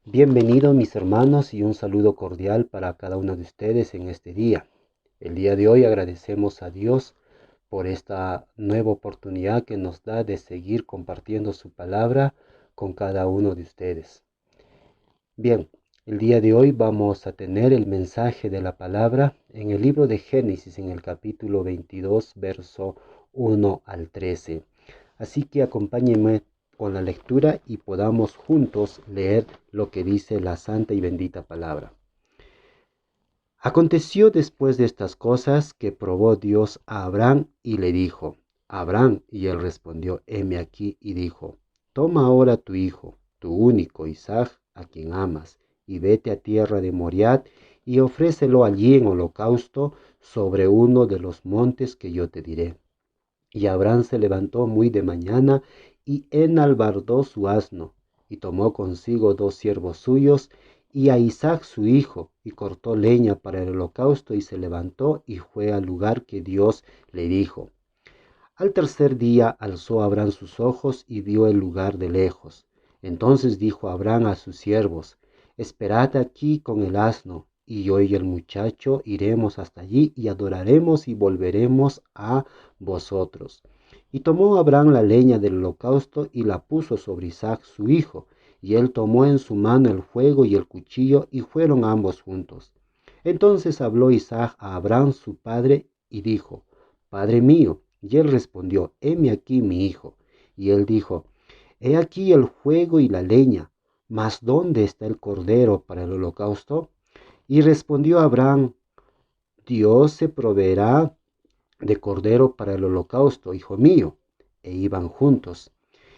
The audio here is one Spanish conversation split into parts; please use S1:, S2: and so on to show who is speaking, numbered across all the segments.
S1: Bienvenidos mis hermanos y un saludo cordial para cada uno de ustedes en este día. El día de hoy agradecemos a Dios por esta nueva oportunidad que nos da de seguir compartiendo su palabra con cada uno de ustedes. Bien, el día de hoy vamos a tener el mensaje de la palabra en el libro de Génesis en el capítulo 22, verso 1 al 13. Así que acompáñenme con la lectura y podamos juntos leer lo que dice la santa y bendita palabra. Aconteció después de estas cosas que probó Dios a Abraham y le dijo, Abraham, y él respondió, heme aquí, y dijo, toma ahora tu hijo, tu único Isaac, a quien amas, y vete a tierra de Moriah y ofrécelo allí en holocausto sobre uno de los montes que yo te diré. Y Abraham se levantó muy de mañana y enalbardó su asno, y tomó consigo 2 siervos suyos, y a Isaac su hijo, y cortó leña para el holocausto, y se levantó y fue al lugar que Dios le dijo. Al tercer día alzó Abraham sus ojos y vio el lugar de lejos. Entonces dijo Abraham a sus siervos, esperad aquí con el asno, y yo y el muchacho iremos hasta allí y adoraremos y volveremos a vosotros. Y tomó Abraham la leña del holocausto y la puso sobre Isaac su hijo, y él tomó en su mano el fuego y el cuchillo, y fueron ambos juntos. Entonces habló Isaac a Abraham su padre y dijo, Padre mío. Y él respondió, heme aquí mi hijo. Y él dijo, he aquí el fuego y la leña, mas ¿dónde está el cordero para el holocausto? Y respondió Abraham, Dios se proveerá de cordero para el holocausto, hijo mío. E iban juntos.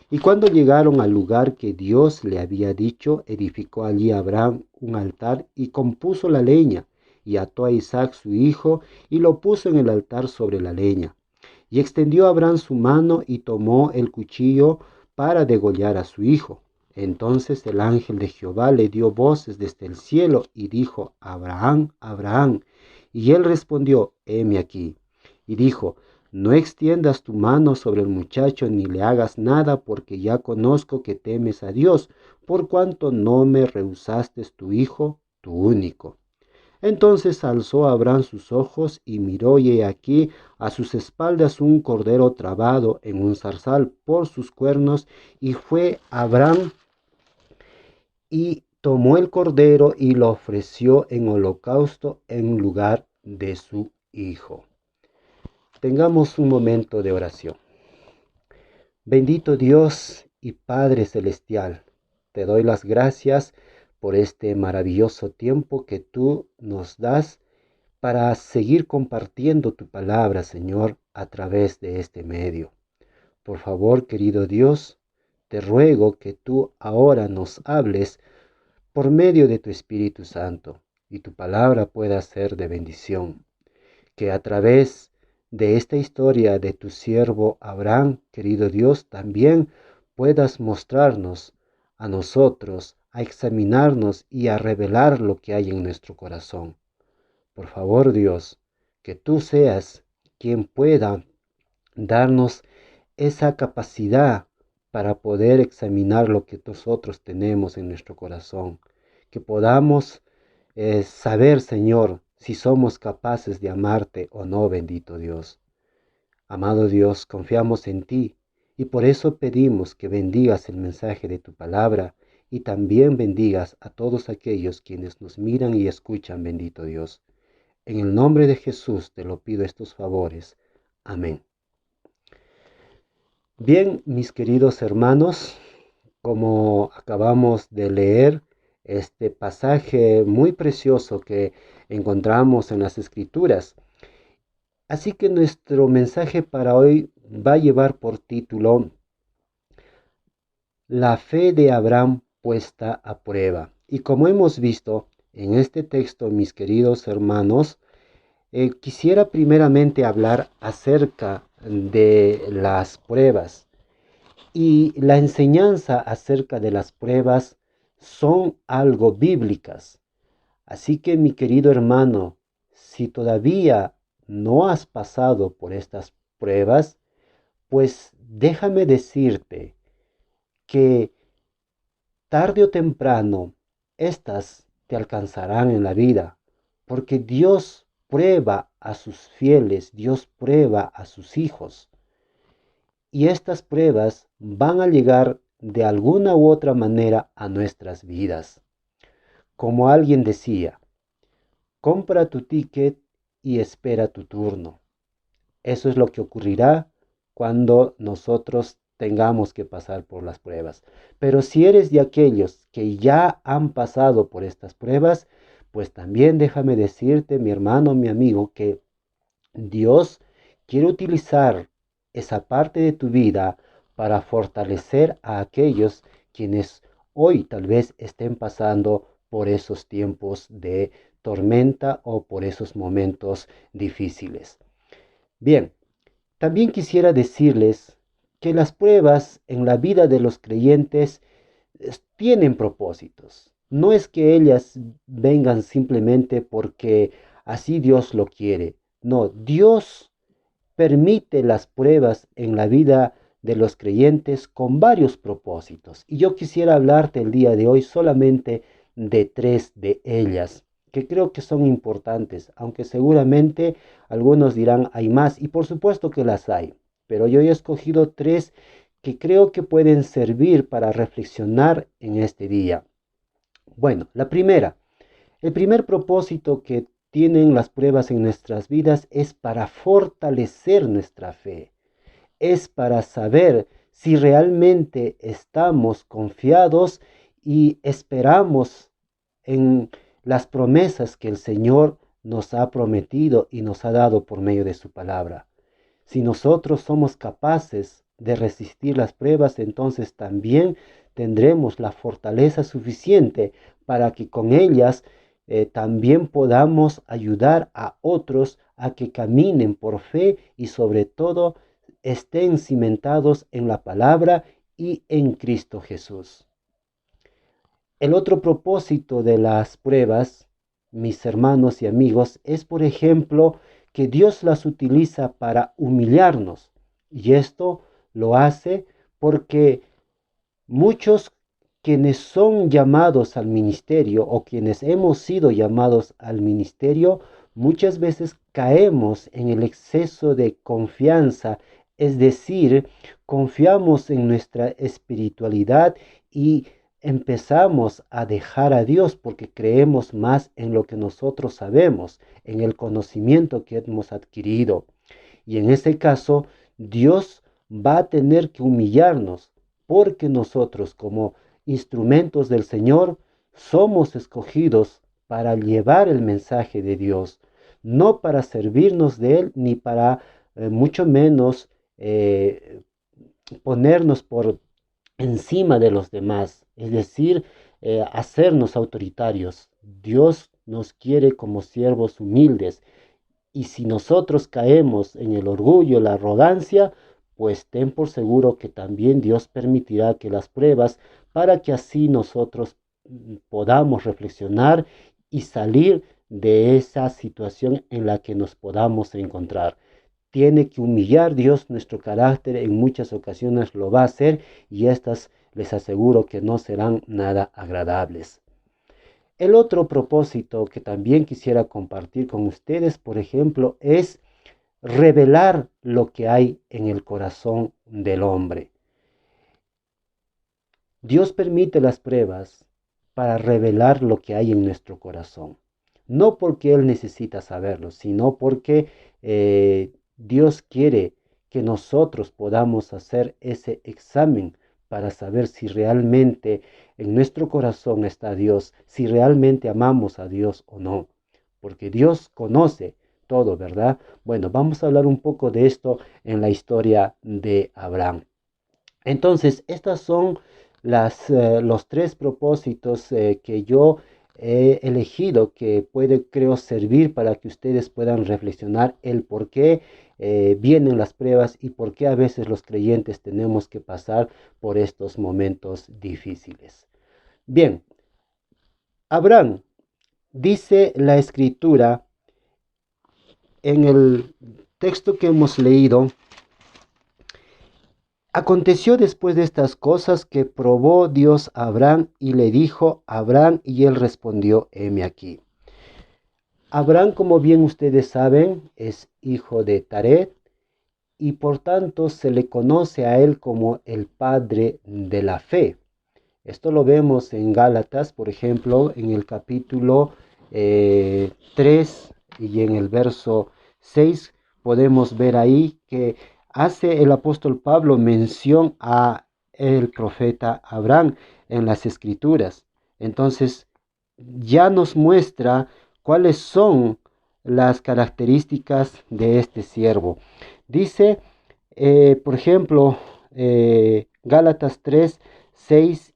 S1: Y cuando llegaron al lugar que Dios le había dicho, edificó allí Abraham un altar y compuso la leña, y ató a Isaac su hijo, y lo puso en el altar sobre la leña. Y extendió Abraham su mano y tomó el cuchillo para degollar a su hijo. Entonces el ángel de Jehová le dio voces desde el cielo y dijo, Abraham, Abraham. Y él respondió, heme aquí. Y dijo, no extiendas tu mano sobre el muchacho ni le hagas nada, porque ya conozco que temes a Dios, por cuanto no me rehusaste tu hijo, tu único. Entonces alzó Abraham sus ojos y miró, y he aquí a sus espaldas un cordero trabado en un zarzal por sus cuernos, y fue Abraham y tomó el cordero y lo ofreció en holocausto en lugar de su hijo. Tengamos un momento de oración. Bendito Dios y Padre Celestial, te doy las gracias por este maravilloso tiempo que tú nos das para seguir compartiendo tu palabra, Señor, a través de este medio. Por favor, querido Dios, te ruego que tú ahora nos hables por medio de tu Espíritu Santo y tu palabra pueda ser de bendición. Que a través de esta historia de tu siervo Abraham, querido Dios, también puedas mostrarnos a nosotros, a examinarnos y a revelar lo que hay en nuestro corazón. Por favor, Dios, que tú seas quien pueda darnos esa capacidad para poder examinar lo que nosotros tenemos en nuestro corazón. Que podamos saber, Señor, si somos capaces de amarte o no, bendito Dios. Amado Dios, confiamos en ti y por eso pedimos que bendigas el mensaje de tu palabra y también bendigas a todos aquellos quienes nos miran y escuchan, bendito Dios. En el nombre de Jesús te lo pido estos favores. Amén. Bien, mis queridos hermanos, como acabamos de leer este pasaje muy precioso que encontramos en las Escrituras, así que nuestro mensaje para hoy va a llevar por título La fe de Abraham puesta a prueba. Y como hemos visto en este texto, mis queridos hermanos, quisiera primeramente hablar acerca de las pruebas y la enseñanza acerca de las pruebas son algo bíblicas. Así que mi querido hermano, si todavía no has pasado por estas pruebas, pues déjame decirte que tarde o temprano estas te alcanzarán en la vida, porque Dios prueba a sus fieles, Dios prueba a sus hijos. Y estas pruebas van a llegar de alguna u otra manera a nuestras vidas. Como alguien decía, compra tu ticket y espera tu turno. Eso es lo que ocurrirá cuando nosotros tengamos que pasar por las pruebas. Pero si eres de aquellos que ya han pasado por estas pruebas, pues también déjame decirte, mi hermano, mi amigo, que Dios quiere utilizar esa parte de tu vida para fortalecer a aquellos quienes hoy tal vez estén pasando por esos tiempos de tormenta o por esos momentos difíciles. Bien, también quisiera decirles que las pruebas en la vida de los creyentes tienen propósitos. No es que ellas vengan simplemente porque así Dios lo quiere. No, Dios permite las pruebas en la vida de los creyentes con varios propósitos. Y yo quisiera hablarte el día de hoy solamente de tres de ellas, que creo que son importantes, aunque seguramente algunos dirán hay más, y por supuesto que las hay, pero yo he escogido tres que creo que pueden servir para reflexionar en este día. Bueno, la primera, el primer propósito que tienen las pruebas en nuestras vidas es para fortalecer nuestra fe, es para saber si realmente estamos confiados y esperamos en las promesas que el Señor nos ha prometido y nos ha dado por medio de su palabra. Si nosotros somos capaces de resistir las pruebas, entonces también tendremos la fortaleza suficiente para que con ellas también podamos ayudar a otros a que caminen por fe y sobre todo estén cimentados en la palabra y en Cristo Jesús. El otro propósito de las pruebas, mis hermanos y amigos, es por ejemplo que Dios las utiliza para humillarnos. Y esto lo hace porque muchos quienes son llamados al ministerio o quienes hemos sido llamados al ministerio, muchas veces caemos en el exceso de confianza, es decir, confiamos en nuestra espiritualidad y empezamos a dejar a Dios porque creemos más en lo que nosotros sabemos, en el conocimiento que hemos adquirido. Y en ese caso, Dios va a tener que humillarnos porque nosotros como instrumentos del Señor somos escogidos para llevar el mensaje de Dios, no para servirnos de Él ni para mucho menos ponernos por encima de los demás, es decir, hacernos autoritarios. Dios nos quiere como siervos humildes y si nosotros caemos en el orgullo, la arrogancia, pues ten por seguro que también Dios permitirá que las pruebas para que así nosotros podamos reflexionar y salir de esa situación en la que nos podamos encontrar. Tiene que humillar Dios nuestro carácter, en muchas ocasiones lo va a hacer y estas les aseguro que no serán nada agradables. El otro propósito que también quisiera compartir con ustedes, por ejemplo, es revelar lo que hay en el corazón del hombre. Dios permite las pruebas para revelar lo que hay en nuestro corazón. No porque Él necesita saberlo, sino porque Dios quiere que nosotros podamos hacer ese examen para saber si realmente en nuestro corazón está Dios, si realmente amamos a Dios o no. Porque Dios conoce todo, ¿verdad? Bueno, vamos a hablar un poco de esto en la historia de Abraham. Entonces, estas son los tres propósitos que yo he elegido que puede, creo, servir para que ustedes puedan reflexionar el por qué vienen las pruebas y por qué a veces los creyentes tenemos que pasar por estos momentos difíciles. Bien, Abraham, dice la escritura en el texto que hemos leído, Aconteció después de estas cosas que probó Dios a Abraham y le dijo, Abraham, y él respondió, heme aquí. Abraham, como bien ustedes saben, es hijo de Taret y por tanto se le conoce a él como el padre de la fe. Esto lo vemos en Gálatas, por ejemplo, en el capítulo 3 y en el verso 6 podemos ver ahí que hace el apóstol Pablo mención a el profeta Abraham en las escrituras. Entonces ya nos muestra cuáles son las características de este siervo. Dice, por ejemplo, Gálatas 3, 6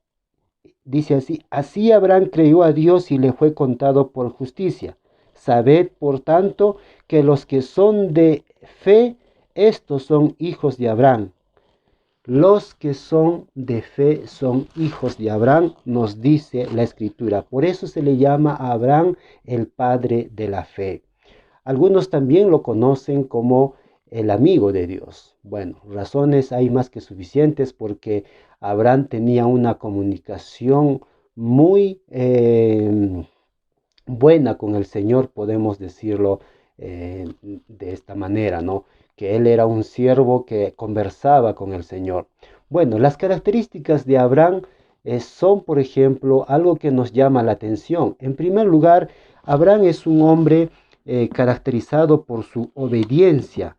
S1: dice así, así Abraham creyó a Dios y le fue contado por justicia. Sabed, por tanto, que los que son de fe, estos son hijos de Abraham. Los que son de fe son hijos de Abraham, nos dice la escritura. Por eso se le llama a Abraham el padre de la fe. Algunos también lo conocen como el amigo de Dios. Bueno, razones hay más que suficientes porque Abraham tenía una comunicación muy buena con el Señor, podemos decirlo de esta manera, ¿no? Que él era un siervo que conversaba con el Señor. Bueno, las características de Abraham son, por ejemplo, algo que nos llama la atención. En primer lugar, Abraham es un hombre caracterizado por su obediencia.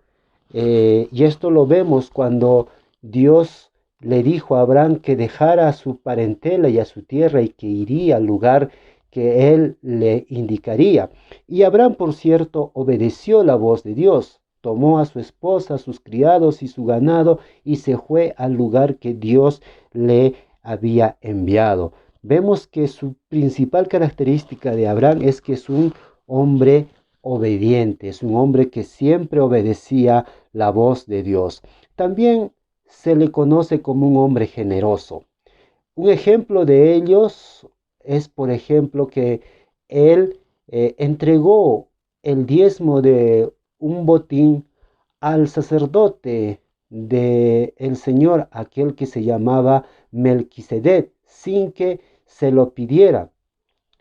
S1: Y esto lo vemos cuando Dios le dijo a Abraham que dejara a su parentela y a su tierra y que iría al lugar que él le indicaría. Y Abraham, por cierto, obedeció la voz de Dios. Tomó a su esposa, a sus criados y su ganado y se fue al lugar que Dios le había enviado. Vemos que su principal característica de Abraham es que es un hombre obediente, es un hombre que siempre obedecía la voz de Dios. También se le conoce como un hombre generoso. Un ejemplo de ellos es, por ejemplo, que él entregó el diezmo de un botín al sacerdote del Señor, aquel que se llamaba Melquisedec, sin que se lo pidiera.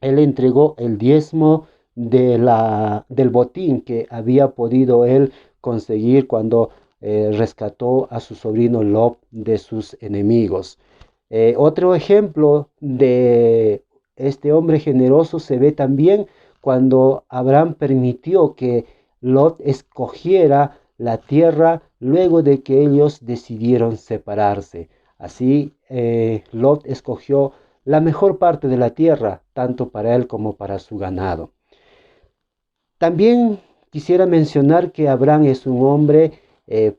S1: Él entregó el diezmo del botín que había podido él conseguir cuando rescató a su sobrino Lot de sus enemigos. Otro ejemplo de este hombre generoso se ve también cuando Abraham permitió que Lot escogiera la tierra luego de que ellos decidieron separarse. Así, Lot escogió la mejor parte de la tierra, tanto para él como para su ganado. También quisiera mencionar que Abraham es un hombre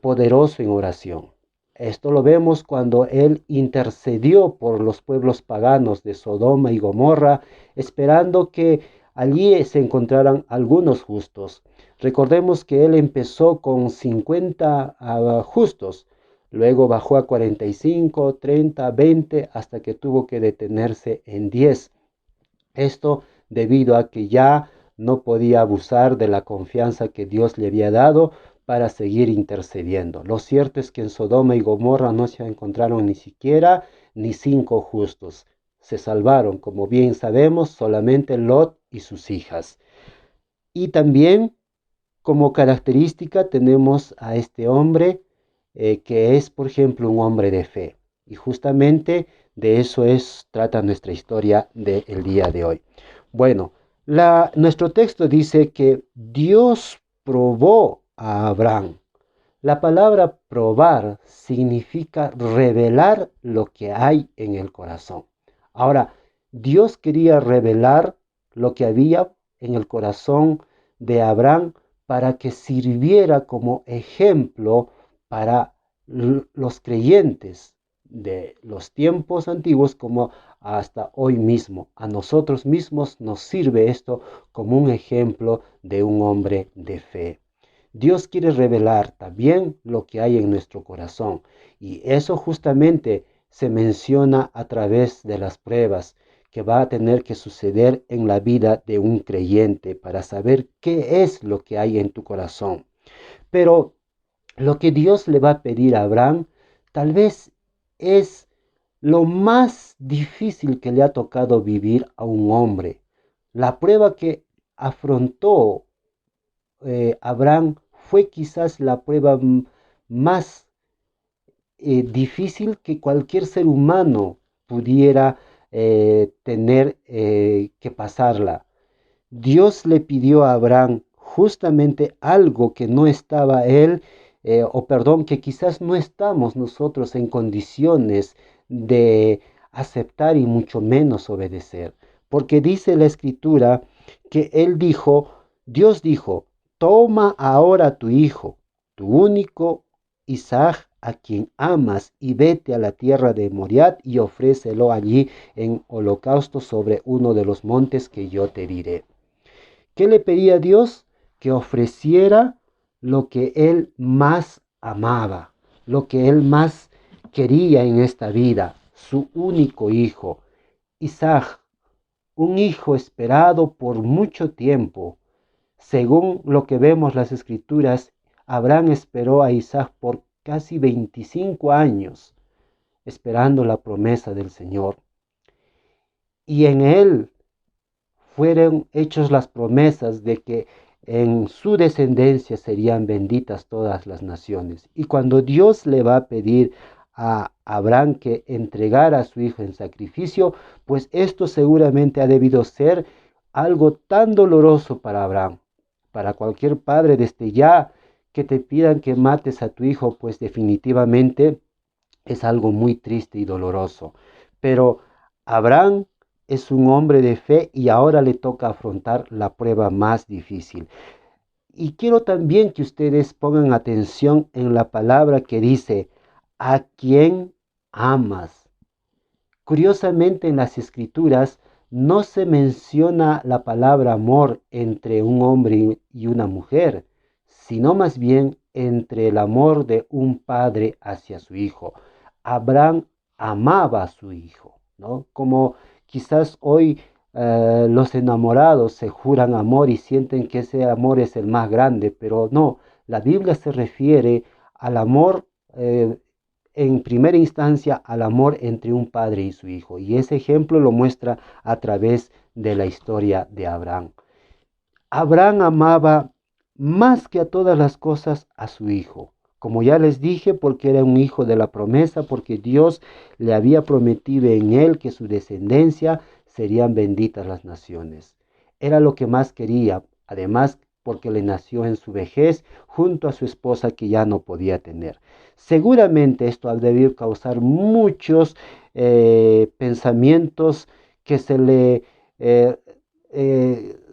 S1: poderoso en oración. Esto lo vemos cuando él intercedió por los pueblos paganos de Sodoma y Gomorra, esperando que allí se encontraran algunos justos. Recordemos que él empezó con 50 justos, luego bajó a 45, 30, 20, hasta que tuvo que detenerse en 10. Esto debido a que ya no podía abusar de la confianza que Dios le había dado para seguir intercediendo. Lo cierto es que en Sodoma y Gomorra no se encontraron ni siquiera ni 5 justos. Se salvaron, como bien sabemos, solamente Lot y sus hijas. Y también como característica tenemos a este hombre que es, por ejemplo, un hombre de fe. Y justamente de eso trata nuestra historia del día de hoy. Bueno, nuestro texto dice que Dios probó a Abraham. La palabra probar significa revelar lo que hay en el corazón. Ahora, Dios quería revelar lo que había en el corazón de Abraham para que sirviera como ejemplo para los creyentes de los tiempos antiguos como hasta hoy mismo. A nosotros mismos nos sirve esto como un ejemplo de un hombre de fe. Dios quiere revelar también lo que hay en nuestro corazón y eso justamente se menciona a través de las pruebas que va a tener que suceder en la vida de un creyente para saber qué es lo que hay en tu corazón. Pero lo que Dios le va a pedir a Abraham tal vez es lo más difícil que le ha tocado vivir a un hombre. La prueba que afrontó Abraham fue quizás la prueba más difícil que cualquier ser humano pudiera tener que pasarla. Dios le pidió a Abraham justamente algo que no estaba él, o perdón, que quizás no estamos nosotros en condiciones de aceptar y mucho menos obedecer. Porque dice la escritura que él dijo, Dios dijo, toma ahora tu hijo, tu único Isaac, a quien amas, y vete a la tierra de Moriat y ofrécelo allí en holocausto sobre uno de los montes que yo te diré. ¿Qué le pedía a Dios? Que ofreciera lo que él más amaba, lo que él más quería en esta vida, su único hijo, Isaac, un hijo esperado por mucho tiempo. Según lo que vemos las escrituras, Abraham esperó a Isaac por casi 25 años, esperando la promesa del Señor. Y en él fueron hechas las promesas de que en su descendencia serían benditas todas las naciones. Y cuando Dios le va a pedir a Abraham que entregara a su hijo en sacrificio, pues esto seguramente ha debido ser algo tan doloroso para Abraham. Para cualquier padre desde ya que te pidan que mates a tu hijo, pues definitivamente es algo muy triste y doloroso. Pero Abraham es un hombre de fe y ahora le toca afrontar la prueba más difícil. Y quiero también que ustedes pongan atención en la palabra que dice, ¿a quién amas? Curiosamente en las escrituras no se menciona la palabra amor entre un hombre y una mujer, sino más bien entre el amor de un padre hacia su hijo. Abraham amaba a su hijo, ¿no? Como quizás hoy los enamorados se juran amor y sienten que ese amor es el más grande, pero no, la Biblia se refiere al amor en primera instancia al amor entre un padre y su hijo. Y ese ejemplo lo muestra a través de la historia de Abraham. Abraham amaba más que a todas las cosas a su hijo. Como ya les dije, porque era un hijo de la promesa, porque Dios le había prometido en él que su descendencia serían benditas las naciones. Era lo que más quería, además porque le nació en su vejez junto a su esposa que ya no podía tener. Seguramente esto ha debido causar muchos pensamientos que se le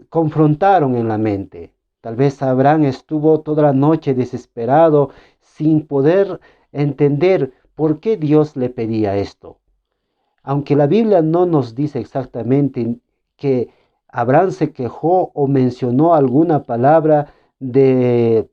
S1: confrontaron en la mente. Tal vez Abraham estuvo toda la noche desesperado sin poder entender por qué Dios le pedía esto. Aunque la Biblia no nos dice exactamente que Abraham se quejó o mencionó alguna palabra de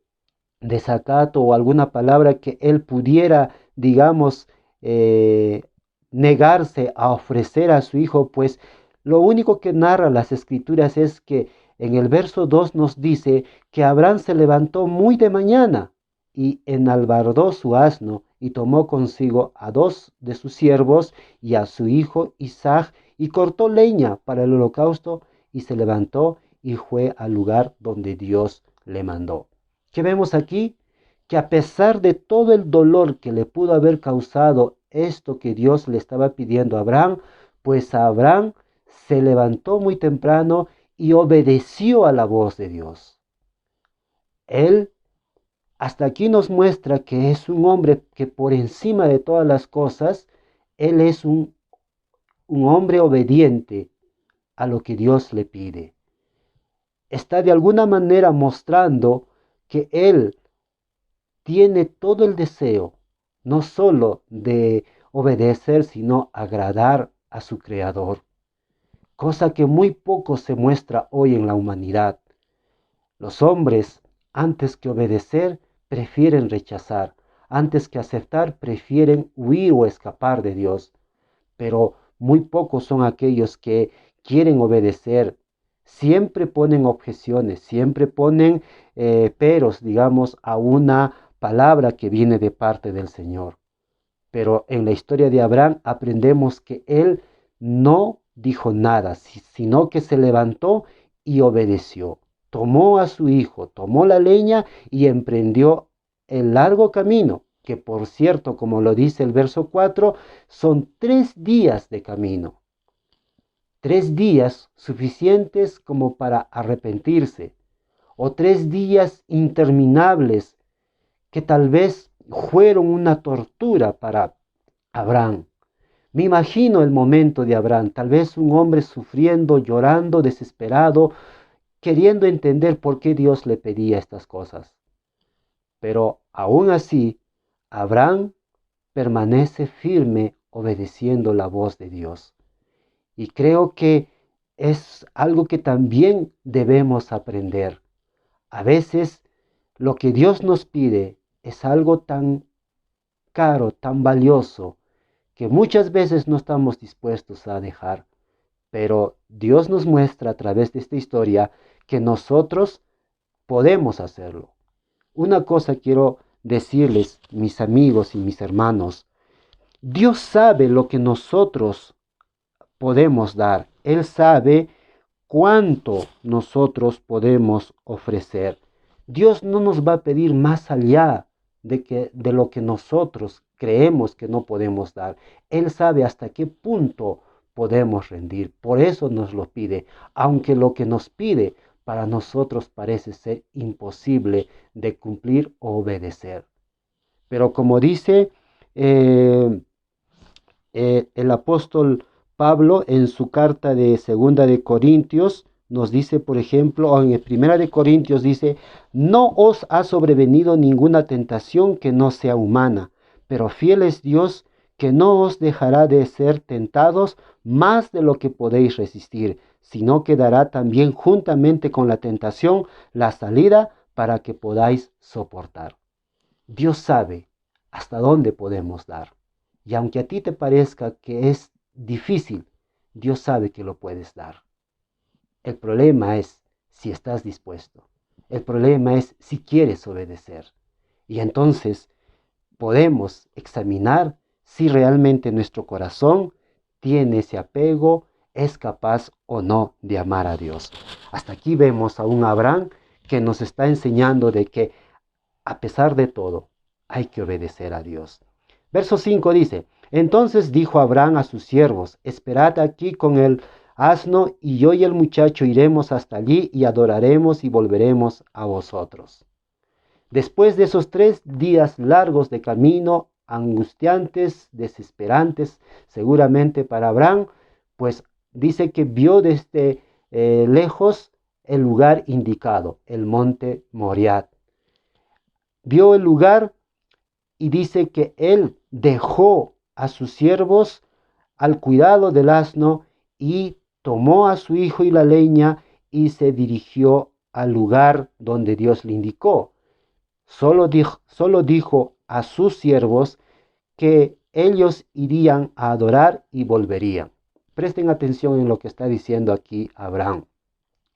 S1: desacato o alguna palabra que él pudiera, digamos, eh, negarse a ofrecer a su hijo, pues lo único que narra las escrituras es que en el verso 2 nos dice que Abraham se levantó muy de mañana y enalbardó su asno y tomó consigo a dos de sus siervos y a su hijo Isaac y cortó leña para el holocausto y se levantó y fue al lugar donde Dios le mandó. ¿Qué vemos aquí? Que a pesar de todo el dolor que le pudo haber causado esto que Dios le estaba pidiendo a Abraham, pues Abraham se levantó muy temprano y obedeció a la voz de Dios. Él hasta aquí nos muestra que es un hombre que por encima de todas las cosas, él es un hombre obediente a lo que Dios le pide. Está de alguna manera mostrando que él tiene todo el deseo, no solo de obedecer, sino agradar a su Creador, cosa que muy poco se muestra hoy en la humanidad. Los hombres, antes que obedecer, prefieren rechazar, antes que aceptar, prefieren huir o escapar de Dios, pero muy pocos son aquellos que quieren obedecer. Siempre ponen objeciones, siempre ponen peros, digamos, a una palabra que viene de parte del Señor. Pero en la historia de Abraham aprendemos que él no dijo nada, sino que se levantó y obedeció. Tomó a su hijo, tomó la leña y emprendió el largo camino, que por cierto, como lo dice el verso 4, son 3 días de camino. 3 días suficientes como para arrepentirse, o 3 días interminables que tal vez fueron una tortura para Abraham. Me imagino el momento de Abraham, tal vez un hombre sufriendo, llorando, desesperado, queriendo entender por qué Dios le pedía estas cosas. Pero aún así, Abraham permanece firme obedeciendo la voz de Dios. Y creo que es algo que también debemos aprender. A veces lo que Dios nos pide es algo tan caro, tan valioso, que muchas veces no estamos dispuestos a dejar. Pero Dios nos muestra a través de esta historia que nosotros podemos hacerlo. Una cosa quiero decirles, mis amigos y mis hermanos, Dios sabe lo que nosotros podemos dar. Él sabe cuánto nosotros podemos ofrecer. Dios no nos va a pedir más allá de lo que nosotros creemos que no podemos dar. Él sabe hasta qué punto podemos rendir. Por eso nos lo pide, aunque lo que nos pide para nosotros parece ser imposible de cumplir o obedecer. Pero como dice el apóstol Pablo en su carta de Segunda de Corintios, nos dice, por ejemplo, o en Primera de Corintios dice, no os ha sobrevenido ninguna tentación que no sea humana, pero fiel es Dios que no os dejará de ser tentados más de lo que podéis resistir, sino que dará también juntamente con la tentación la salida para que podáis soportar. Dios sabe hasta dónde podemos dar. Y aunque a ti te parezca que es difícil, Dios sabe que lo puedes dar. El problema es si estás dispuesto. El problema es si quieres obedecer. Y entonces podemos examinar si realmente nuestro corazón tiene ese apego, es capaz o no de amar a Dios. Hasta aquí vemos a un Abraham que nos está enseñando de que a pesar de todo hay que obedecer a Dios. Verso 5 dice, entonces dijo Abraham a sus siervos, esperad aquí con el asno y yo y el muchacho iremos hasta allí y adoraremos y volveremos a vosotros. Después de esos 3 días largos de camino, angustiantes, desesperantes, seguramente para Abraham, pues dice que vio desde lejos el lugar indicado, el monte Moriah. Vio el lugar y dice que él dejó a sus siervos al cuidado del asno y tomó a su hijo y la leña y se dirigió al lugar donde Dios le indicó. Solo dijo a sus siervos que ellos irían a adorar y volverían. Presten atención en lo que está diciendo aquí Abraham.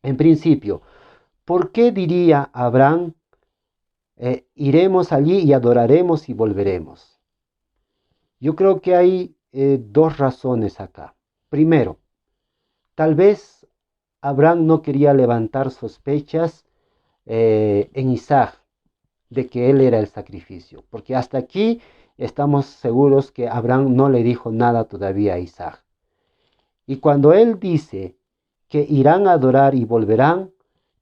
S1: En principio, ¿por qué diría Abraham, iremos allí y adoraremos y volveremos? Yo creo que hay 2 razones acá. Primero, tal vez Abraham no quería levantar sospechas en Isaac de que él era el sacrificio, porque hasta aquí estamos seguros que Abraham no le dijo nada todavía a Isaac. Y cuando él dice que irán a adorar y volverán,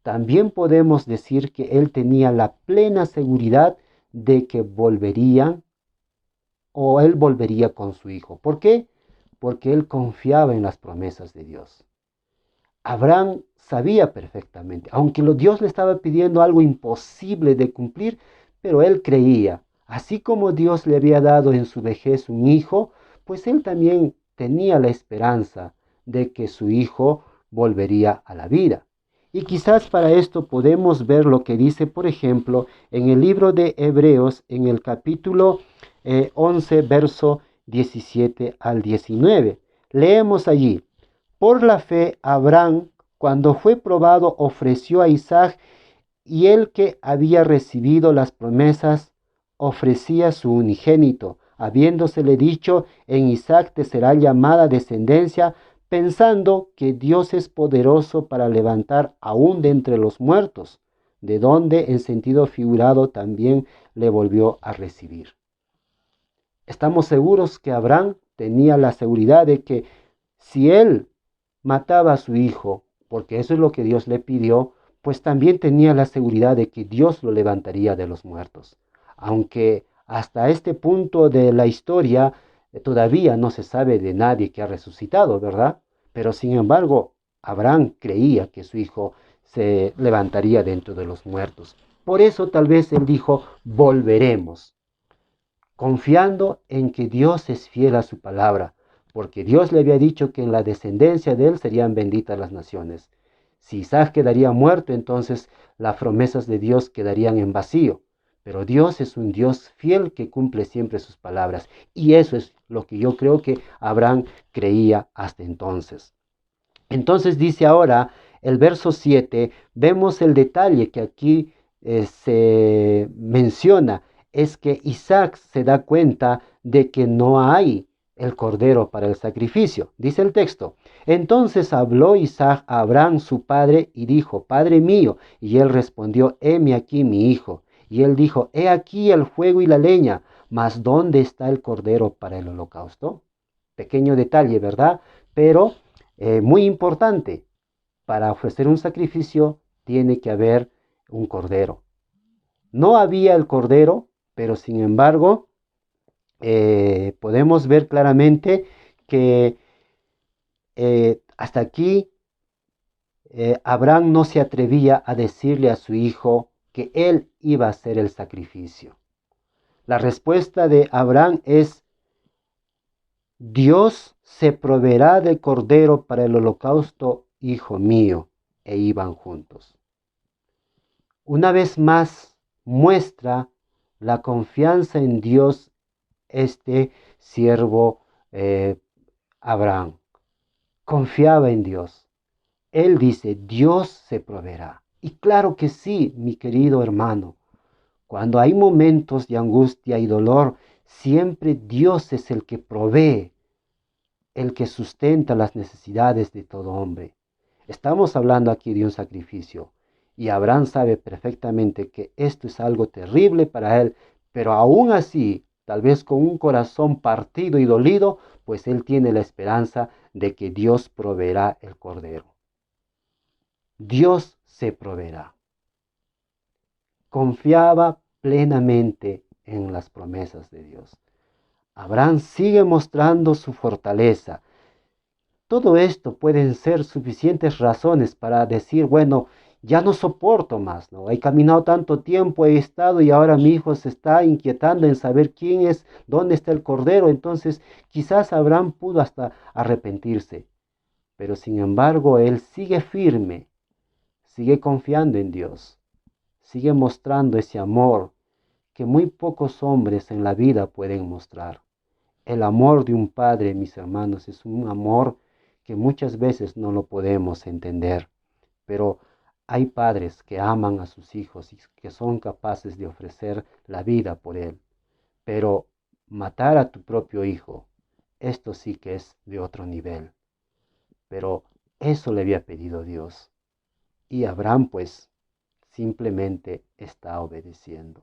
S1: también podemos decir que él tenía la plena seguridad de que volverían o él volvería con su hijo. ¿Por qué? Porque él confiaba en las promesas de Dios. Abraham sabía perfectamente, aunque Dios le estaba pidiendo algo imposible de cumplir, pero él creía. Así como Dios le había dado en su vejez un hijo, pues él también tenía la esperanza de que su hijo volvería a la vida. Y quizás para esto podemos ver lo que dice, por ejemplo, en el libro de Hebreos, en el capítulo 11, verso 17 al 19. Leemos allí, por la fe Abraham, cuando fue probado, ofreció a Isaac, y el que había recibido las promesas ofrecía su unigénito, habiéndosele dicho, en Isaac te será llamada descendencia, pensando que Dios es poderoso para levantar aún de entre los muertos, de donde en sentido figurado también le volvió a recibir. Estamos seguros que Abraham tenía la seguridad de que si él mataba a su hijo, porque eso es lo que Dios le pidió, pues también tenía la seguridad de que Dios lo levantaría de los muertos. Aunque hasta este punto de la historia todavía no se sabe de nadie que ha resucitado, ¿verdad? Pero sin embargo, Abraham creía que su hijo se levantaría dentro de los muertos. Por eso tal vez él dijo, volveremos, confiando en que Dios es fiel a su palabra, porque Dios le había dicho que en la descendencia de él serían benditas las naciones. Si Isaac quedaría muerto, entonces las promesas de Dios quedarían en vacío. Pero Dios es un Dios fiel que cumple siempre sus palabras. Y eso es lo que yo creo que Abraham creía hasta entonces. Entonces dice ahora el verso 7, vemos el detalle que aquí se menciona, es que Isaac se da cuenta de que no hay el cordero para el sacrificio. Dice el texto, entonces habló Isaac a Abraham su padre y dijo, Padre mío, y él respondió, heme aquí mi hijo. Y él dijo, he aquí el fuego y la leña, mas ¿dónde está el cordero para el holocausto? Pequeño detalle, ¿verdad? Pero muy importante, para ofrecer un sacrificio tiene que haber un cordero. No había el cordero, pero sin embargo podemos ver claramente que hasta aquí Abraham no se atrevía a decirle a su hijo que él iba a hacer el sacrificio. La respuesta de Abraham es, Dios se proveerá de cordero para el holocausto, hijo mío, e iban juntos. Una vez más muestra la confianza en Dios este siervo Abraham. Confiaba en Dios. Él dice, Dios se proveerá. Y claro que sí, mi querido hermano. Cuando hay momentos de angustia y dolor, siempre Dios es el que provee, el que sustenta las necesidades de todo hombre. Estamos hablando aquí de un sacrificio y Abraham sabe perfectamente que esto es algo terrible para él, pero aún así, tal vez con un corazón partido y dolido, pues él tiene la esperanza de que Dios proveerá el cordero. Dios se proveerá. Confiaba plenamente en las promesas de Dios. Abraham sigue mostrando su fortaleza. Todo esto pueden ser suficientes razones para decir, bueno, ya no soporto más, ¿no? He caminado tanto tiempo, he estado y ahora mi hijo se está inquietando en saber quién es, dónde está el cordero. Entonces, quizás Abraham pudo hasta arrepentirse. Pero sin embargo, él sigue firme, sigue confiando en Dios, sigue mostrando ese amor que muy pocos hombres en la vida pueden mostrar. El amor de un padre, mis hermanos, es un amor que muchas veces no lo podemos entender, pero hay padres que aman a sus hijos y que son capaces de ofrecer la vida por él. Pero matar a tu propio hijo, esto sí que es de otro nivel. Pero eso le había pedido Dios. Y Abraham pues simplemente está obedeciendo.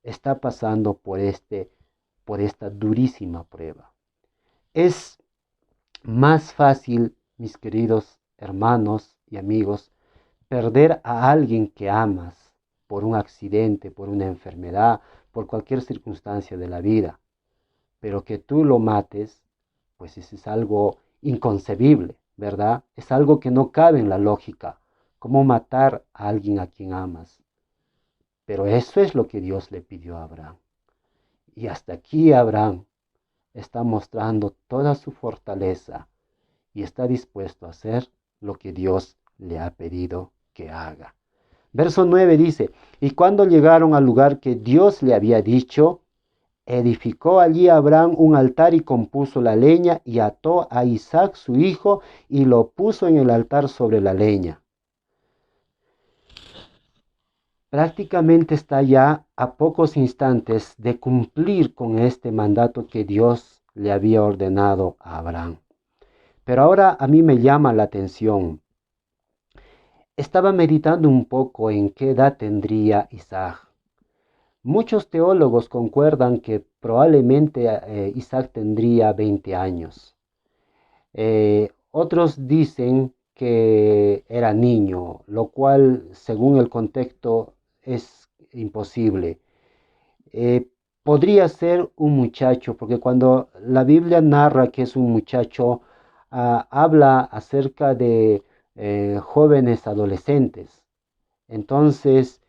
S1: Está pasando por esta durísima prueba. Es más fácil, mis queridos hermanos y amigos, perder a alguien que amas por un accidente, por una enfermedad, por cualquier circunstancia de la vida. Pero que tú lo mates, pues eso es algo inconcebible, ¿verdad? Es algo que no cabe en la lógica. ¿Cómo matar a alguien a quien amas? Pero eso es lo que Dios le pidió a Abraham. Y hasta aquí Abraham está mostrando toda su fortaleza y está dispuesto a hacer lo que Dios le ha pedido que haga. Verso 9 dice, y cuando llegaron al lugar que Dios le había dicho, edificó allí Abraham un altar y compuso la leña y ató a Isaac su hijo y lo puso en el altar sobre la leña. prácticamente está ya a pocos instantes de cumplir con este mandato que Dios le había ordenado a Abraham. Pero ahora a mí me llama la atención. Estaba meditando un poco en qué edad tendría Isaac. Muchos teólogos concuerdan que probablemente Isaac tendría 20 años. Otros dicen que era niño, lo cual según el contexto es imposible. Podría ser un muchacho, porque cuando la Biblia narra que es un muchacho, habla acerca de jóvenes adolescentes. Entonces,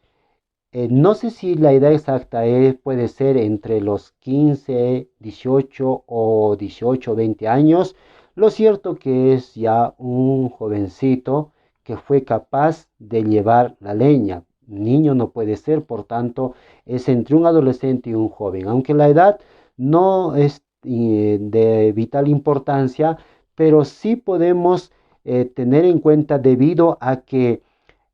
S1: no sé si la edad exacta puede ser entre los 15, 18 o 18, 20 años. Lo cierto que es ya un jovencito que fue capaz de llevar la leña. Niño no puede ser, por tanto, es entre un adolescente y un joven. Aunque la edad no es de vital importancia, pero sí podemos tener en cuenta debido a que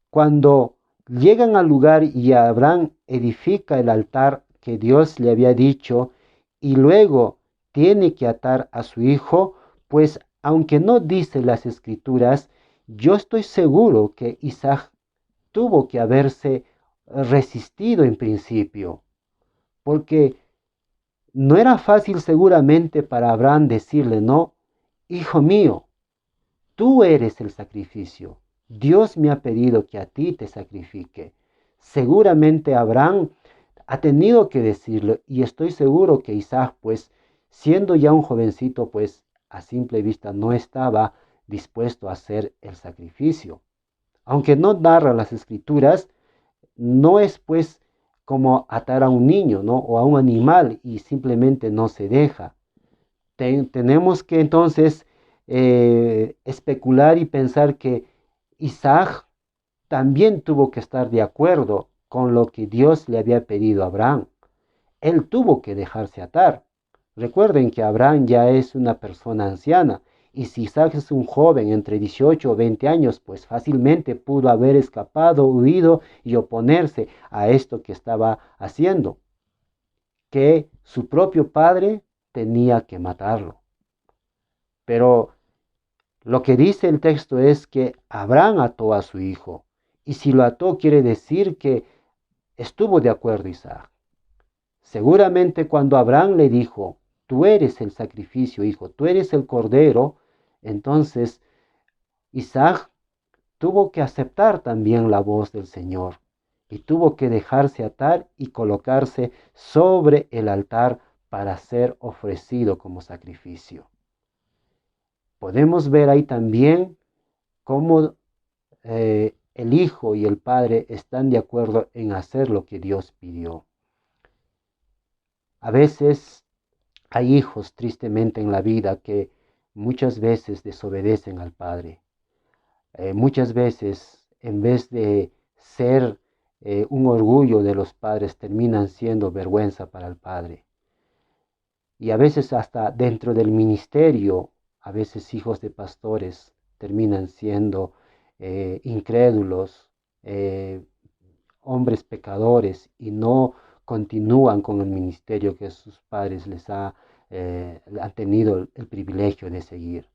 S1: cuando llegan al lugar y Abraham edifica el altar que Dios le había dicho y luego tiene que atar a su hijo, pues aunque no dice las escrituras, yo estoy seguro que Isaac tuvo que haberse resistido en principio, porque no era fácil seguramente para Abraham decirle, no, hijo mío, tú eres el sacrificio. Dios me ha pedido que a ti te sacrifique. Seguramente Abraham ha tenido que decirlo y estoy seguro que Isaac, pues, siendo ya un jovencito, pues, a simple vista no estaba dispuesto a hacer el sacrificio. Aunque no narra las escrituras, no es pues como atar a un niño, ¿no? O a un animal y simplemente no se deja. Tenemos que entonces especular y pensar que Isaac también tuvo que estar de acuerdo con lo que Dios le había pedido a Abraham. Él tuvo que dejarse atar. Recuerden que Abraham ya es una persona anciana y si Isaac es un joven entre 18 o 20 años, pues fácilmente pudo haber escapado, huido y oponerse a esto que estaba haciendo, que su propio padre tenía que matarlo. Pero lo que dice el texto es que Abraham ató a su hijo. Y si lo ató quiere decir que estuvo de acuerdo Isaac. Seguramente cuando Abraham le dijo, tú eres el sacrificio, hijo, tú eres el cordero, entonces Isaac tuvo que aceptar también la voz del Señor y tuvo que dejarse atar y colocarse sobre el altar para ser ofrecido como sacrificio. Podemos ver ahí también cómo el Hijo y el Padre están de acuerdo en hacer lo que Dios pidió. A veces hay hijos tristemente en la vida que muchas veces desobedecen al Padre. Muchas veces en vez de ser un orgullo de los padres terminan siendo vergüenza para el Padre. Y a veces hasta dentro del ministerio, a veces hijos de pastores terminan siendo incrédulos, hombres pecadores y no continúan con el ministerio que sus padres les han tenido el privilegio de seguir.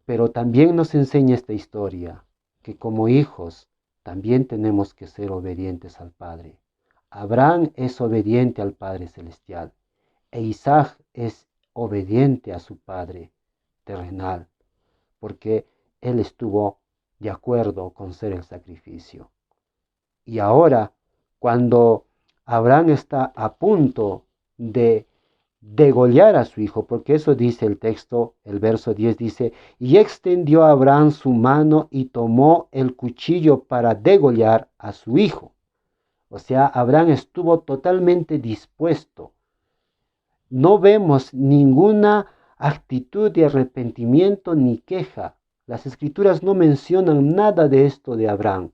S1: Pero también nos enseña esta historia que como hijos también tenemos que ser obedientes al Padre. Abraham es obediente al Padre Celestial e Isaac es obediente a su Padre terrenal, porque él estuvo de acuerdo con ser el sacrificio. Y ahora, cuando Abraham está a punto de degollar a su hijo, porque eso dice el texto, el verso 10 dice, y extendió a Abraham su mano y tomó el cuchillo para degollar a su hijo. O sea, Abraham estuvo totalmente dispuesto. No vemos ninguna actitud de arrepentimiento ni queja. Las escrituras no mencionan nada de esto de Abraham.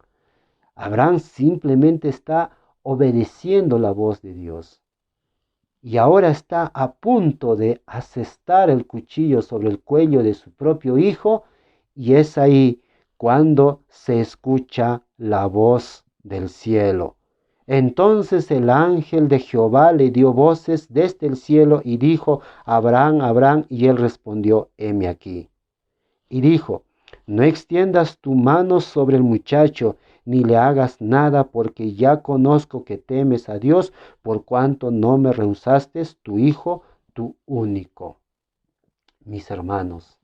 S1: Abraham simplemente está obedeciendo la voz de Dios. Y ahora está a punto de asestar el cuchillo sobre el cuello de su propio hijo, y es ahí cuando se escucha la voz del cielo. Entonces el ángel de Jehová le dio voces desde el cielo y dijo, Abraham, Abraham, y él respondió, heme aquí. Y dijo, no extiendas tu mano sobre el muchacho, ni le hagas nada, porque ya conozco que temes a Dios, por cuanto no me rehusaste tu hijo, tu único. Mis hermanos,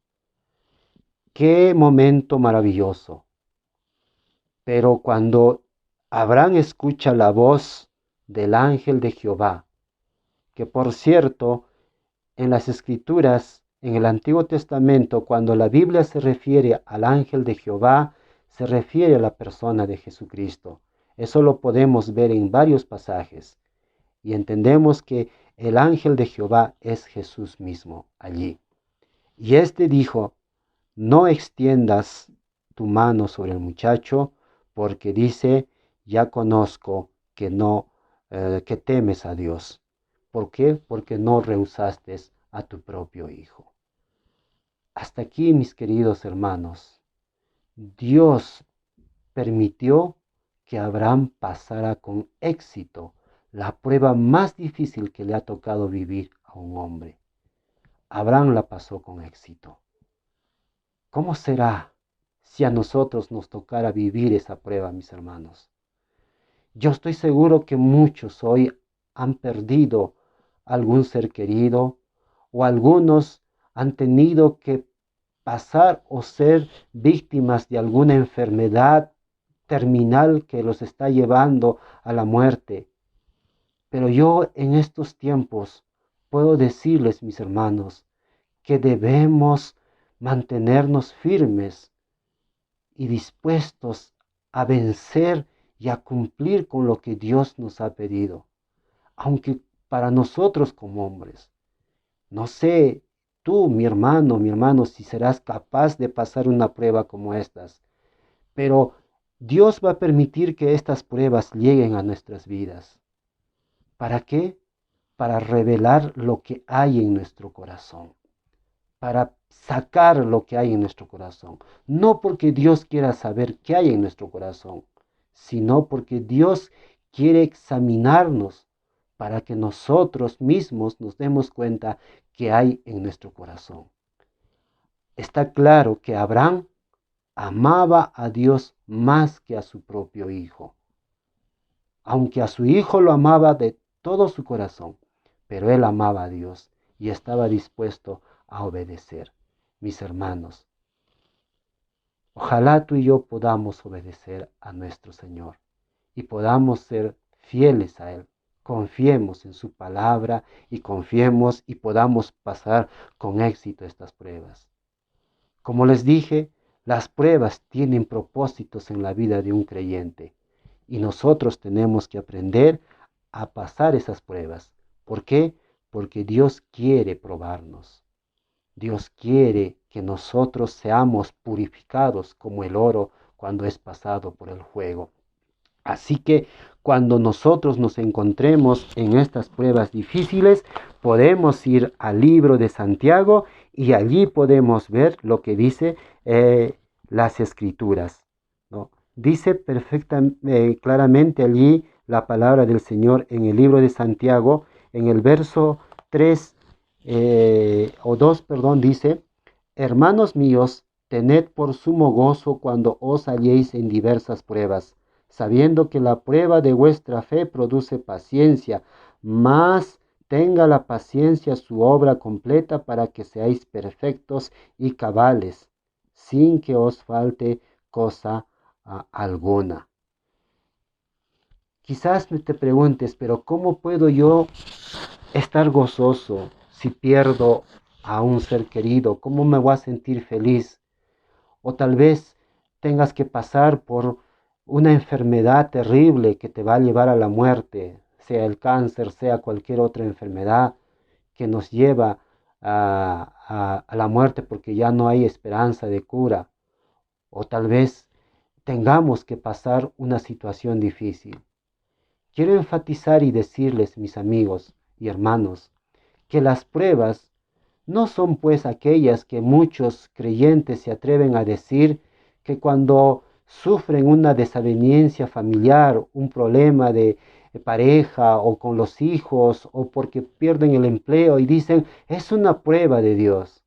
S1: qué momento maravilloso. Pero cuando Abraham escucha la voz del ángel de Jehová, que por cierto, en las Escrituras, en el Antiguo Testamento, cuando la Biblia se refiere al ángel de Jehová, se refiere a la persona de Jesucristo. Eso lo podemos ver en varios pasajes. Y entendemos que el ángel de Jehová es Jesús mismo allí. Y este dijo, no extiendas tu mano sobre el muchacho, porque dice, ya conozco que que temes a Dios. ¿Por qué? Porque no rehusaste a tu propio hijo. Hasta aquí, mis queridos hermanos, Dios permitió que Abraham pasara con éxito la prueba más difícil que le ha tocado vivir a un hombre. Abraham la pasó con éxito. ¿Cómo será si a nosotros nos tocara vivir esa prueba, mis hermanos? Yo estoy seguro que muchos hoy han perdido algún ser querido o algunos han tenido que pasar o ser víctimas de alguna enfermedad terminal que los está llevando a la muerte. Pero yo en estos tiempos puedo decirles, mis hermanos, que debemos mantenernos firmes y dispuestos a vencer y a cumplir con lo que Dios nos ha pedido. Aunque para nosotros como hombres, no sé, tú, mi hermano, si serás capaz de pasar una prueba como estas, pero Dios va a permitir que estas pruebas lleguen a nuestras vidas. ¿Para qué? Para revelar lo que hay en nuestro corazón, para sacar lo que hay en nuestro corazón. No porque Dios quiera saber qué hay en nuestro corazón, sino porque Dios quiere examinarnos para que nosotros mismos nos demos cuenta que hay en nuestro corazón. Está claro que Abraham amaba a Dios más que a su propio hijo. Aunque a su hijo lo amaba de todo su corazón, pero él amaba a Dios y estaba dispuesto a obedecer. Mis hermanos, ojalá tú y yo podamos obedecer a nuestro Señor y podamos ser fieles a Él. Confiemos en su palabra y confiemos y podamos pasar con éxito estas pruebas. Como les dije, las pruebas tienen propósitos en la vida de un creyente y nosotros tenemos que aprender a pasar esas pruebas. ¿Por qué? Porque Dios quiere probarnos. Dios quiere que nosotros seamos purificados como el oro cuando es pasado por el fuego. Así que cuando nosotros nos encontremos en estas pruebas difíciles, podemos ir al libro de Santiago y allí podemos ver lo que dice las Escrituras, ¿no? Dice claramente allí la palabra del Señor en el libro de Santiago, en el verso 3 o 2, perdón, dice, hermanos míos, tened por sumo gozo cuando os halléis en diversas pruebas, sabiendo que la prueba de vuestra fe produce paciencia, mas tenga la paciencia su obra completa para que seáis perfectos y cabales, sin que os falte cosa alguna. Quizás te preguntes, pero ¿cómo puedo yo estar gozoso si pierdo a un ser querido? ¿Cómo me voy a sentir feliz? O tal vez tengas que pasar por una enfermedad terrible que te va a llevar a la muerte, sea el cáncer, sea cualquier otra enfermedad que nos lleva a la muerte porque ya no hay esperanza de cura. O tal vez tengamos que pasar una situación difícil. Quiero enfatizar y decirles, mis amigos y hermanos, que las pruebas no son pues aquellas que muchos creyentes se atreven a decir que cuando sufren una desaveniencia familiar, un problema de pareja o con los hijos o porque pierden el empleo y dicen, es una prueba de Dios.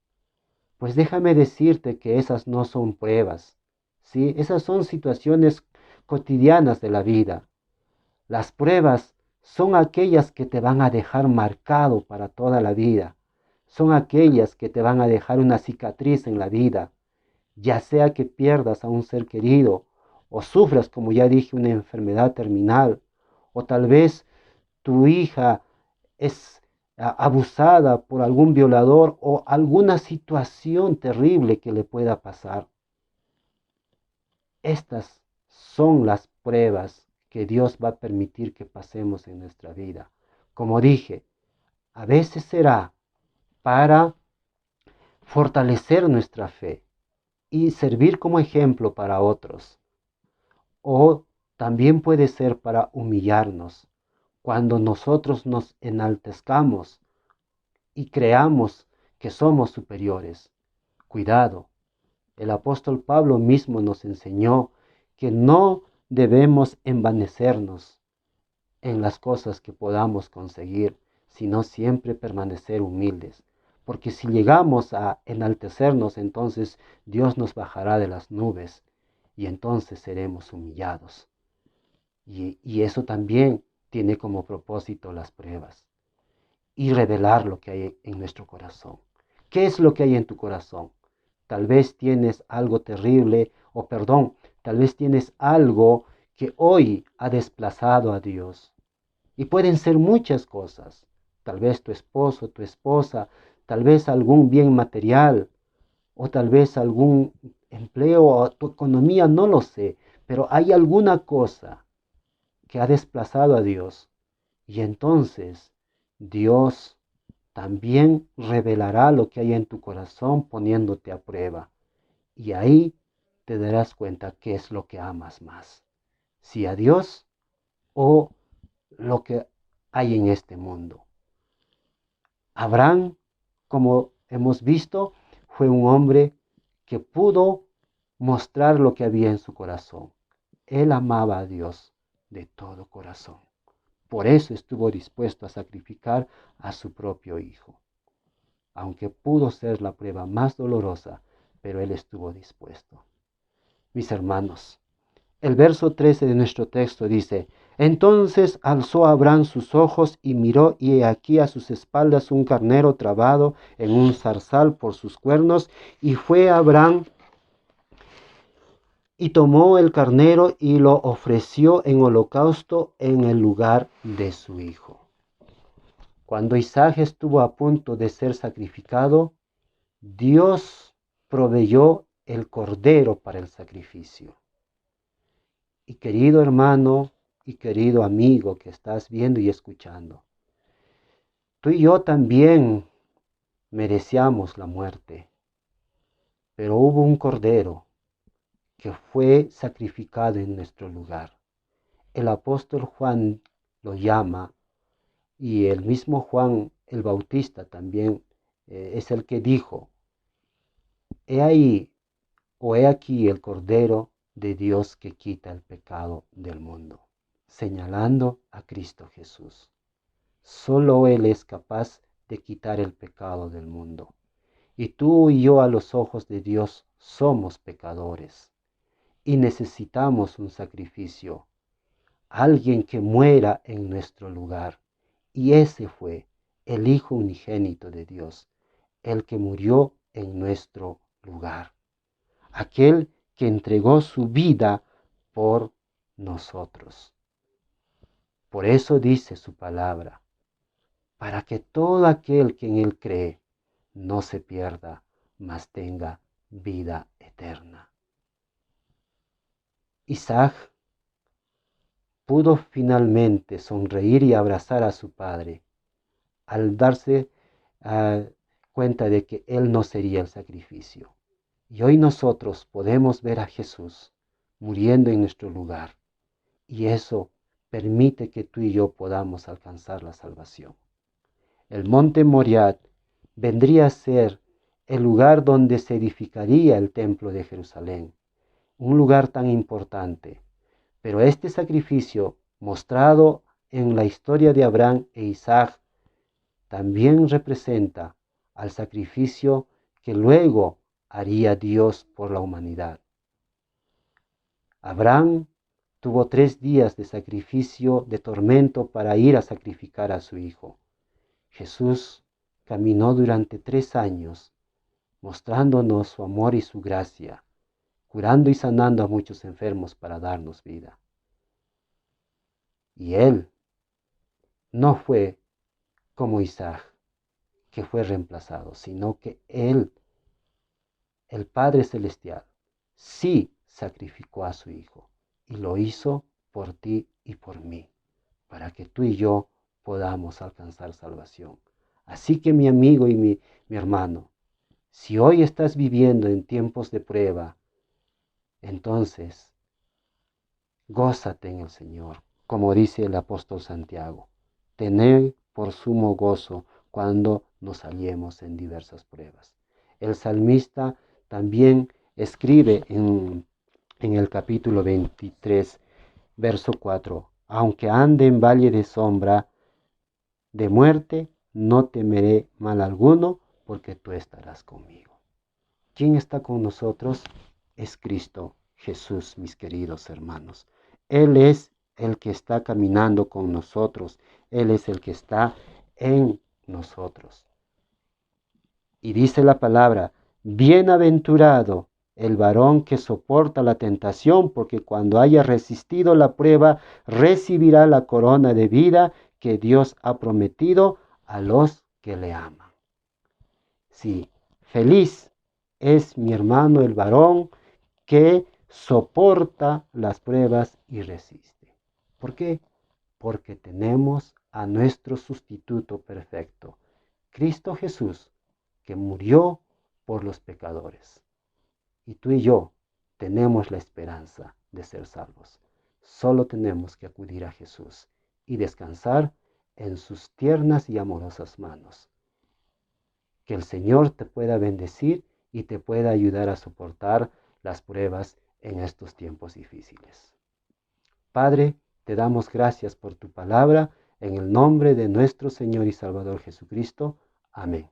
S1: Pues déjame decirte que esas no son pruebas, ¿sí? Esas son situaciones cotidianas de la vida. Las pruebas son aquellas que te van a dejar marcado para toda la vida. Son aquellas que te van a dejar una cicatriz en la vida, ya sea que pierdas a un ser querido o sufras, como ya dije, una enfermedad terminal, o tal vez tu hija es abusada por algún violador o alguna situación terrible que le pueda pasar. Estas son las pruebas que Dios va a permitir que pasemos en nuestra vida. Como dije, a veces será para fortalecer nuestra fe y servir como ejemplo para otros. O también puede ser para humillarnos, cuando nosotros nos enaltezcamos y creamos que somos superiores. Cuidado, el apóstol Pablo mismo nos enseñó que no debemos envanecernos en las cosas que podamos conseguir, sino siempre permanecer humildes. Porque si llegamos a enaltecernos, entonces Dios nos bajará de las nubes y entonces seremos humillados. Y eso también tiene como propósito las pruebas y revelar lo que hay en nuestro corazón. ¿Qué es lo que hay en tu corazón? Tal vez tienes algo terrible, o perdón, tal vez tienes algo que hoy ha desplazado a Dios. Y pueden ser muchas cosas. Tal vez tu esposo, tu esposa, tal vez algún bien material, o tal vez algún empleo o tu economía, no lo sé, pero hay alguna cosa que ha desplazado a Dios. Y entonces Dios también revelará lo que hay en tu corazón poniéndote a prueba. Y ahí te darás cuenta qué es lo que amas más. Si a Dios o lo que hay en este mundo. Abraham, como hemos visto, fue un hombre que pudo mostrar lo que había en su corazón. Él amaba a Dios de todo corazón. Por eso estuvo dispuesto a sacrificar a su propio hijo. Aunque pudo ser la prueba más dolorosa, pero él estuvo dispuesto. Mis hermanos, el verso 13 de nuestro texto dice, entonces alzó Abraham sus ojos y miró, y he aquí a sus espaldas un carnero trabado en un zarzal por sus cuernos, y fue Abraham y tomó el carnero y lo ofreció en holocausto en el lugar de su hijo. Cuando Isaac estuvo a punto de ser sacrificado, Dios proveyó el cordero para el sacrificio. Y querido hermano y querido amigo que estás viendo y escuchando, tú y yo también merecíamos la muerte, pero hubo un cordero que fue sacrificado en nuestro lugar. El apóstol Juan lo llama, y el mismo Juan el Bautista también es el que dijo, he ahí o he aquí el Cordero de Dios que quita el pecado del mundo, señalando a Cristo Jesús. Solo Él es capaz de quitar el pecado del mundo. Y tú y yo a los ojos de Dios somos pecadores y necesitamos un sacrificio, alguien que muera en nuestro lugar. Y ese fue el Hijo unigénito de Dios, el que murió en nuestro lugar, aquel que entregó su vida por nosotros. Por eso dice su palabra, para que todo aquel que en él cree no se pierda, mas tenga vida eterna. Isaac pudo finalmente sonreír y abrazar a su padre al darse cuenta de que él no sería el sacrificio. Y hoy nosotros podemos ver a Jesús muriendo en nuestro lugar. Y eso permite que tú y yo podamos alcanzar la salvación. El monte Moriah vendría a ser el lugar donde se edificaría el templo de Jerusalén. un lugar tan importante. Pero este sacrificio mostrado en la historia de Abraham e Isaac también representa al sacrificio que luego haría Dios por la humanidad. Abraham tuvo 3 días de sacrificio, de tormento para ir a sacrificar a su hijo. Jesús caminó durante 3 años, mostrándonos su amor y su gracia, curando y sanando a muchos enfermos para darnos vida. Y Él no fue como Isaac, que fue reemplazado, sino que Él, el Padre Celestial, sí sacrificó a su Hijo y lo hizo por ti y por mí, para que tú y yo podamos alcanzar salvación. Así que mi amigo y mi hermano, si hoy estás viviendo en tiempos de prueba, entonces gózate en el Señor, como dice el apóstol Santiago. Tened por sumo gozo cuando nos hallemos en diversas pruebas. El salmista también escribe en el capítulo 23, verso 4, aunque ande en valle de sombra de muerte, no temeré mal alguno, porque tú estarás conmigo. ¿Quién está con nosotros? Es Cristo Jesús, mis queridos hermanos. Él es el que está caminando con nosotros. Él es el que está en nosotros. Y dice la palabra, bienaventurado el varón que soporta la tentación, porque cuando haya resistido la prueba, recibirá la corona de vida que Dios ha prometido a los que le aman. Sí, feliz es mi hermano el varón que soporta las pruebas y resiste. ¿Por qué? Porque tenemos a nuestro sustituto perfecto, Cristo Jesús, que murió por los pecadores. Y tú y yo tenemos la esperanza de ser salvos. Solo tenemos que acudir a Jesús y descansar en sus tiernas y amorosas manos. Que el Señor te pueda bendecir y te pueda ayudar a soportar las pruebas en estos tiempos difíciles. Padre, te damos gracias por tu palabra, en el nombre de nuestro Señor y Salvador Jesucristo. Amén.